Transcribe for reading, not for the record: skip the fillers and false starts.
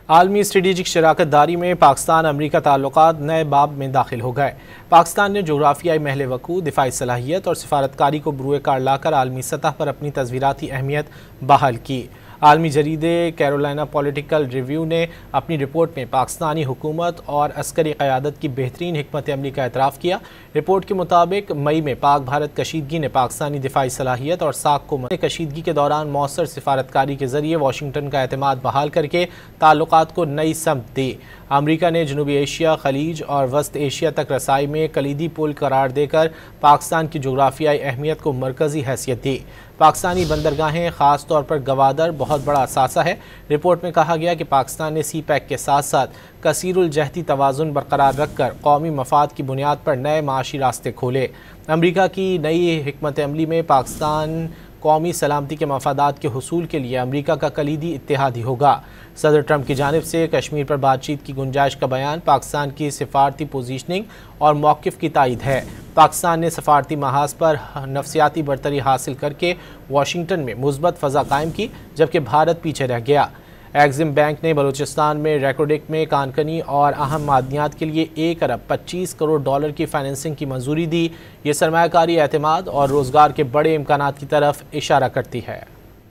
आलमी स्ट्रेटेजिक शराकत दारी में पाकिस्तान अमरीका ताल्लुकात नए बाब में दाखिल हो गए। पाकिस्तान ने जोग्राफियाई महल वकू, दिफाई सलाहियत और सिफारतकारी को बरूए कार लाकर आलमी सतह पर अपनी तस्वीराती अहमियत बहाल की। आलमी जरीदे कैरोलिना पॉलिटिकल रिव्यू ने अपनी रिपोर्ट में पाकिस्तानी हुकूमत और अस्करी क़यादत की बेहतरीन हिकमत अमली का एतराफ़ किया। रिपोर्ट के मुताबिक मई में पाक भारत कशीदगी ने पाकिस्तानी दिफाई सलाहियत और साख को कशीदगी के दौरान मौसर सिफारतकारी के ज़रिए वाशिंगटन का एतमाद बहाल करके ताल्लुकात को नई समत दी। अमरीका ने जनूबी एशिया, खलीज और वस्त एशिया तक रसाई में कलीदी पुल करार देकर पाकिस्तान की जोग्राफियाई अहमियत को मरकज़ी हैसियत दी। पाकिस्तानी बंदरगाहें ख़ास तौर पर गवादर बहुत बड़ा असासा है। रिपोर्ट में कहा गया कि पाकिस्तान ने सी पैक के साथ साथ कसीरुल जहती तवाज़ुन बरकरार रखकर कौमी मफाद की बुनियाद पर नए माशी रास्ते खोले। अमरीका की नई हिकमत अमली में पाकिस्तान कौमी सलामती के मफादात के हुसूल के लिए अमरीका का कलीदी इत्तेहादी होगा। सदर ट्रंप की जानिब से कश्मीर पर बातचीत की गुंजाइश का बयान पाकिस्तान की सिफारती पोजीशनिंग और मौक़िफ़ की तायद है। पाकिस्तान ने सफारती महाज पर नफसियाती बरतरी हासिल करके वाशिंगटन में मुस्बत फ़ज़ा कायम की, जबकि भारत पीछे रह गया। एक्सिम बैंक ने बलूचिस्तान में रेकोडिक में कानकनी और अहम मादनियात के लिए 1 अरब 25 करोड़ डॉलर की फाइनेंसिंग की मंजूरी दी। ये सरमायाकारी एतमाद और रोज़गार के बड़े इम्कानात की तरफ इशारा करती है।